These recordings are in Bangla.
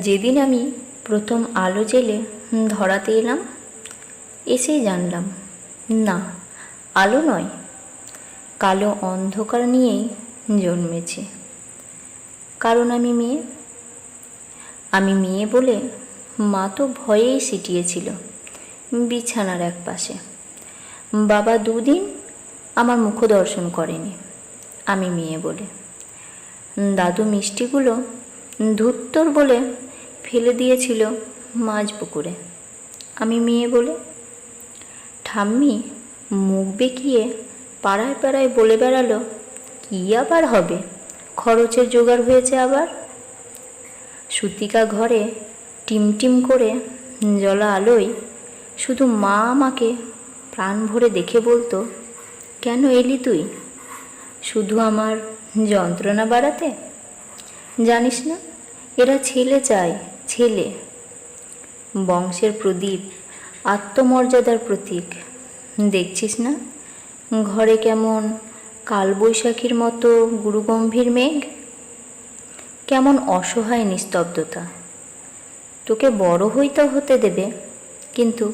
যেদিন আমি প্রথম আলো জেলে ধরাতে এলাম, এসেই জানলাম না, আলো নয়, কালো অন্ধকার নিয়েই জন্মেছে। কারণ আমি মেয়ে বলে মা তো ভয়েই সিটিয়েছিল বিছানার এক পাশে। বাবা দুদিন আমার মুখ দর্শন করেনি আমি মেয়ে বলে। দাদু মিষ্টিগুলো ধুত্তর বলে ফেলে দিয়েছিল মাঝ পুকুরে আমি মেয়ে বলে। ঠাম্মি মুখ বেঁকিয়ে পাড়ায় পাড়ায় বলে বেড়ালো, কী আবার হবে, খরচের জোগাড় হয়েছে আবার। সুতিকা ঘরে টিমটিম করে জ্বলা আলোয় শুধু মা আমাকে প্রাণ ভরে দেখে বলতো, কেন এলি তুই? শুধু আমার যন্ত্রণা বাড়াতে? জানিস না, এরা ছেলে চায়, ছেলে। বংশের প্রদীপ, আত্মমর্যাদার প্রতীক। দেখছিস না ঘরে কেমন কালবৈশাখীর মতো গুরুগম্ভীর মেঘ, কেমন অসহায় নিস্তব্ধতা। তোকে বড় হতে দেবে, কিন্তু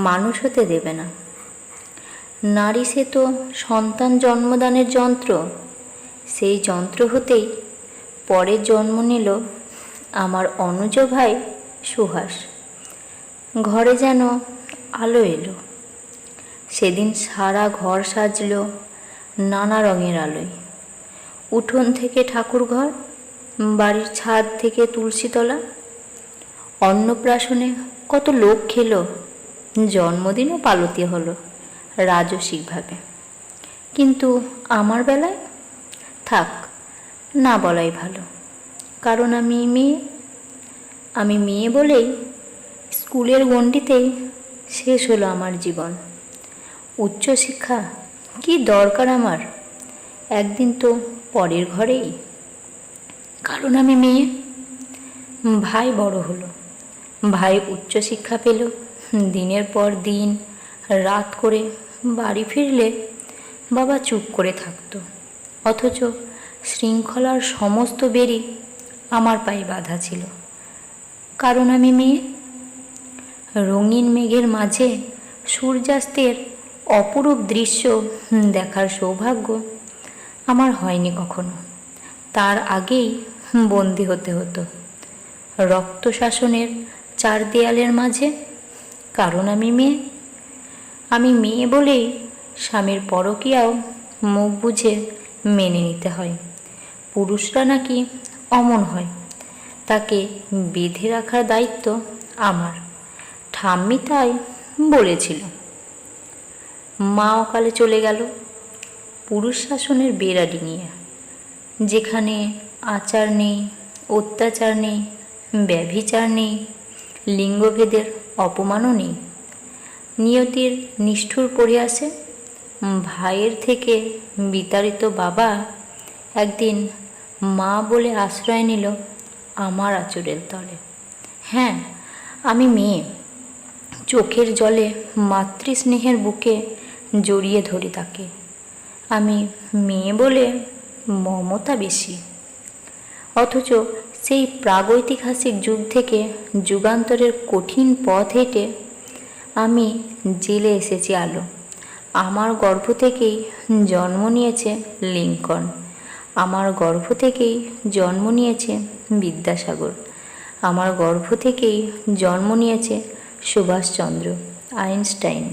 মানুষ হতে দেবে না। নারী সে তো সন্তান জন্মদানের যন্ত্র। সেই যন্ত্র হতেই পরে জন্ম নিল আমার অনুজ ভাই সুহাস। ঘরে যেন আলো এলো। সেদিন সারা ঘর সাজল নানা রঙের আলোয়। উঠোন থেকে ঠাকুর ঘর, বাড়ির ছাদ থেকে তুলসীতলা। অন্নপ্রাশনে কত লোক খেলো, জন্মদিনও পালতে হলো রাজসিকভাবে। কিন্তু আমার বেলায় থাক, না বলাই ভালো। কারণ আমি মেয়ে বলেই স্কুলের গণ্ডিতেই শেষ হলো আমার জীবন। উচ্চশিক্ষা কি দরকার আমার, একদিন তো পরের ঘরেই। কারণ আমি মেয়ে। ভাই বড় হলো, ভাই উচ্চশিক্ষা পেল, দিনের পর দিন রাত করে বাড়ি ফিরলে বাবা চুপ করে থাকতো, অথচ শৃঙ্খলার সমস্ত বেরি আমার পায়ে বাঁধা ছিল। কারণ আমি মেয়ে। রঙিন মেঘের মাঝে সূর্যাস্তের অপরূপ দৃশ্য দেখার সৌভাগ্য আমার হয়নি কখনো। তার আগেই বন্দী হতে হতো রক্ত শাসনের 4 দেয়ালের মাঝে। কারণ আমি মেয়ে বলেই স্বামীর পরকীয়াও মুখ বুঝে মেনে নিতে হয়। পুরুষরা নাকি অমন হয়, তাকে বেঁধে রাখার দায়িত্ব আমার। ঠাম্মি তাই বলেছিল। মা অকালে চলে গেল পুরুষ শাসনের বেড়াডি নিয়ে, যেখানে আচার নেই, অত্যাচার নেই, ব্যভিচার নেই, লিঙ্গভেদের অপমানও নেই। নিয়তির নিষ্ঠুর পরিহাসে ভাইয়ের থেকে বিতাড়িত বাবা একদিন মা বলে আশ্রয় নিল আমার আঁচলের তলে। হ্যাঁ, আমি মেয়ে। চোখের জলে মাতৃস্নেহের বুকে জড়িয়ে ধরি তাকে। আমি মেয়ে বলে মমতা বেশি। অথচ সেই প্রাগৈতিহাসিক যুগ থেকে যুগান্তরের কঠিন পথ হেঁটে আমি জেলে এসেছি আলো। আমার গর্ভ থেকেই জন্ম নিয়েছে লিঙ্কন, আমার গর্ভ থেকেই জন্ম নিয়েছে বিদ্যাসাগর, আমার গর্ভ থেকেই জন্ম নিয়েছে সুভাষচন্দ্র, আইনস্টাইন।